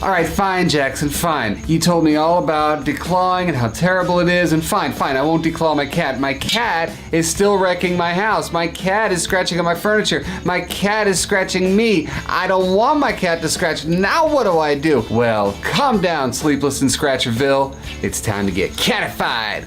All right, fine, Jackson, fine. You told me all about declawing and how terrible it is, and fine, I won't declaw my cat. My cat is still wrecking my house. My cat is scratching on my furniture. My cat is scratching me. I don't want my cat to scratch. Now what do I do? Well, calm down, Sleepless in Scratcherville. It's time to get catified.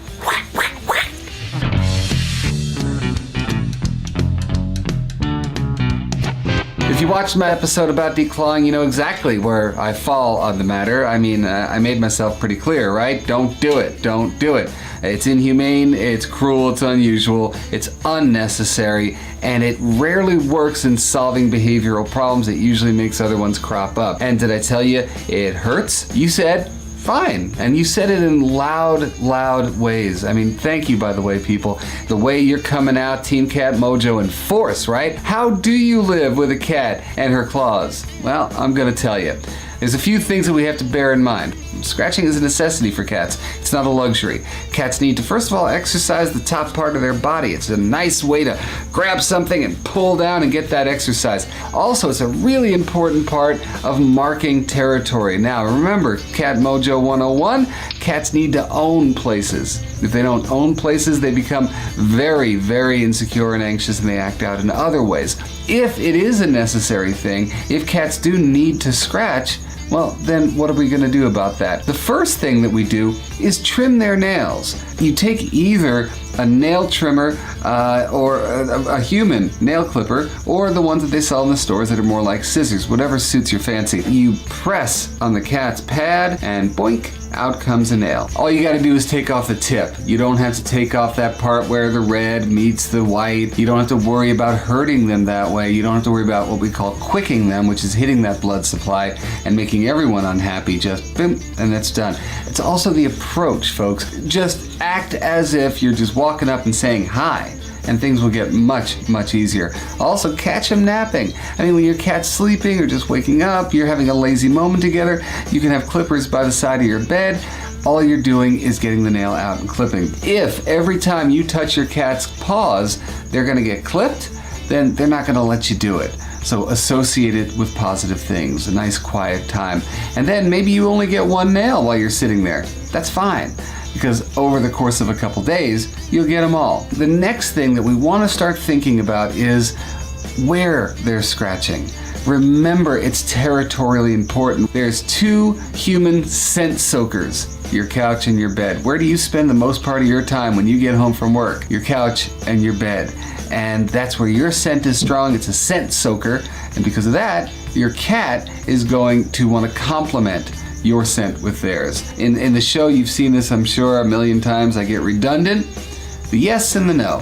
If you watched my episode about declawing, you know exactly where I fall on the matter. I mean, I made myself pretty clear, right? Don't do it. Don't do it. It's inhumane, it's cruel, it's unusual, it's unnecessary, and it rarely works in solving behavioral problems. It usually makes other ones crop up. And did I tell you it hurts? You said fine. And you said it in loud ways. I mean, thank you, by the way, people. The way you're coming out, Team Cat Mojo in force, right? How do you live with a cat and her claws? Well, I'm gonna tell you. There's a few things that we have to bear in mind. Scratching is a necessity for cats. It's not a luxury. Cats need to, first of all, exercise the top part of their body. It's a nice way to grab something and pull down and get that exercise. Also, it's a really important part of marking territory. Now, remember, Cat Mojo 101, cats need to own places. If they don't own places, they become very, very insecure and anxious, and they act out in other ways. If it is a necessary thing, if cats do need to scratch, well, then what are we going to do about that? The first thing that we do is trim their nails. You take either a nail trimmer or a human nail clipper, or the ones that they sell in the stores that are more like scissors, whatever suits your fancy. You press on the cat's pad and boink, out comes a nail. All you gotta do is take off the tip. You don't have to take off that part where the red meets the white. You don't have to worry about hurting them that way. You don't have to worry about what we call quicking them, which is hitting that blood supply and making everyone unhappy. Just boom, and that's done. It's also the approach, folks. Just act as if you're just walking up and saying hi, and things will get much, much easier. Also, catch them napping. I mean, when your cat's sleeping or just waking up, you're having a lazy moment together, you can have clippers by the side of your bed. All you're doing is getting the nail out and clipping. If every time you touch your cat's paws, they're gonna get clipped, then they're not gonna let you do it. So associate it with positive things, a nice quiet time. And then maybe you only get one nail while you're sitting there. That's fine, because over the course of a couple days, you'll get them all. The next thing that we want to start thinking about is where they're scratching. Remember, it's territorially important. There's two human scent soakers, your couch and your bed. Where do you spend the most part of your time when you get home from work? Your couch and your bed. And that's where your scent is strong. It's a scent soaker. And because of that, your cat is going to want to complement your scent with theirs. In the show, you've seen this, I'm sure, a million times. I get redundant. The yes and the no.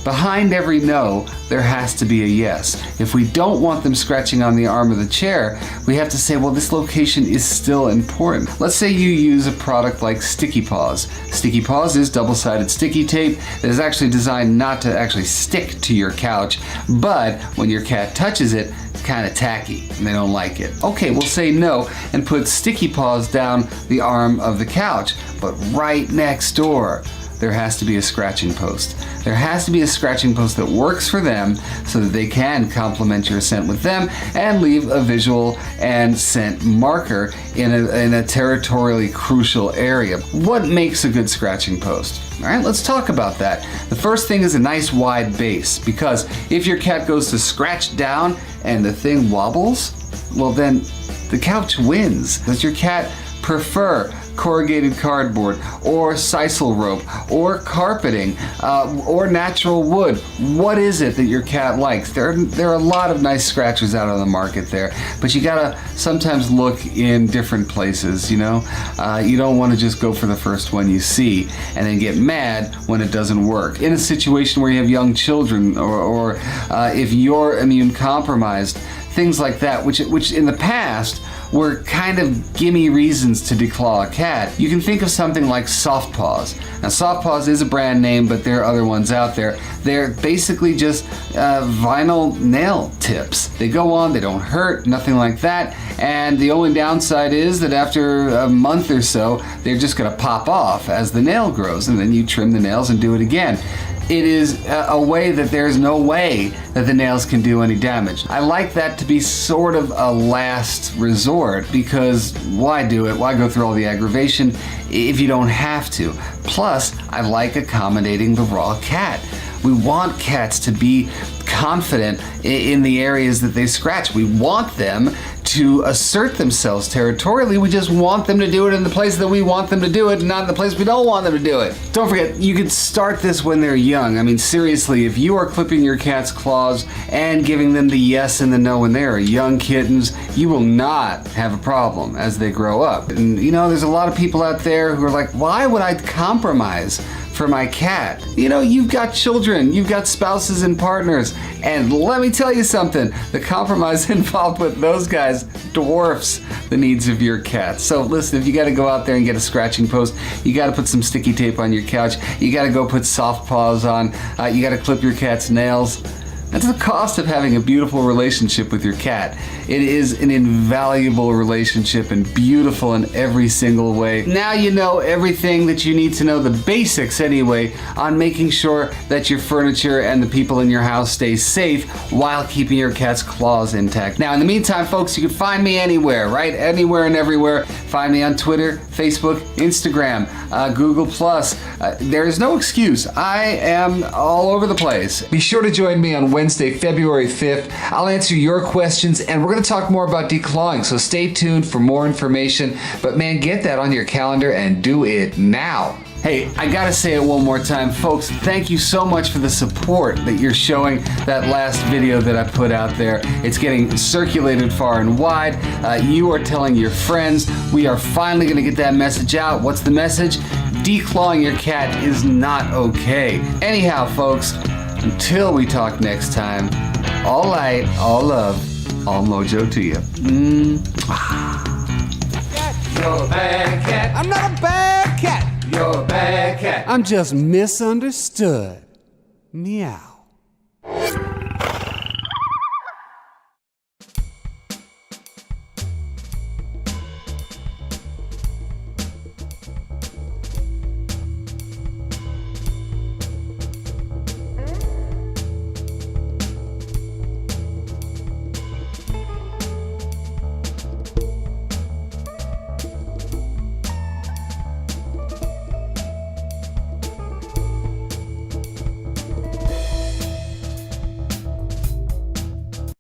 Behind every no, there has to be a yes. If we don't want them scratching on the arm of the chair, we have to say, well, this location is still important. Let's say you use a product like Sticky Paws. Sticky Paws is double-sided sticky tape that is actually designed not to actually stick to your couch, but when your cat touches it, it's kind of tacky and they don't like it. Okay, we'll say no and put Sticky Paws down the arm of the couch, but right next door, there has to be a scratching post. There has to be a scratching post that works for them so that they can complement your scent with them and leave a visual and scent marker in a territorially crucial area. What makes a good scratching post? All right, let's talk about that. The first thing is a nice wide base, because if your cat goes to scratch down and the thing wobbles, well then the couch wins. Does your cat prefer corrugated cardboard or sisal rope or carpeting or natural wood? What is it that your cat likes? There are a lot of nice scratchers out on the market there, but you gotta sometimes look in different places, you know? You don't want to just go for the first one you see and then get mad when it doesn't work. In a situation where you have young children or if you're immune compromised, things like that, which in the past were kind of gimme reasons to declaw a cat. You can think of something like Soft Paws. Now, Soft Paws is a brand name, but there are other ones out there. They're basically just vinyl nail tips. They go on, they don't hurt, nothing like that. And the only downside is that after a month or so, they're just gonna pop off as the nail grows, and then you trim the nails and do it again. it is a way that there's no way that the nails can do any damage. I like that to be sort of a last resort, because why do it? Why go through all the aggravation if you don't have to? Plus, I like accommodating the raw cat. We want cats to be confident in the areas that they scratch. We want them to assert themselves territorially. We just want them to do it in the place that we want them to do it, and not in the place we don't want them to do it. Don't forget, you can start this when they're young. I mean, seriously, if you are clipping your cat's claws and giving them the yes and the no when they are young kittens, you will not have a problem as they grow up. And you know, there's a lot of people out there who are like, why would I compromise for my cat? You know, you've got children, you've got spouses and partners, and let me tell you something, the compromise involved with those guys dwarfs the needs of your cat. So listen, if you gotta go out there and get a scratching post, you gotta put some sticky tape on your couch, you gotta go put soft paws on, you gotta clip your cat's nails, that's the cost of having a beautiful relationship with your cat. It is an invaluable relationship and beautiful in every single way. Now you know everything that you need to know, the basics anyway, on making sure that your furniture and the people in your house stay safe while keeping your cat's claws intact. Now in the meantime, folks, you can find me anywhere, right? Anywhere and everywhere. Find me on Twitter, Facebook, Instagram, Google+. There is no excuse. I am all over the place. Be sure to join me on Wednesday, February 5th. I'll answer your questions, and we're going to talk more about declawing, so stay tuned for more information. But man, get that on your calendar and do it now. Hey, I gotta say it one more time, folks, thank you so much for the support that you're showing that last video that I put out there. It's getting circulated far and wide. You are telling your friends. We are finally gonna get that message out. What's the message? Declawing your cat is not okay. Anyhow, folks, until we talk next time, all light, all love, all mojo to you. You're a bad cat. I'm not a bad cat. You're a bad cat. I'm just misunderstood. Meow.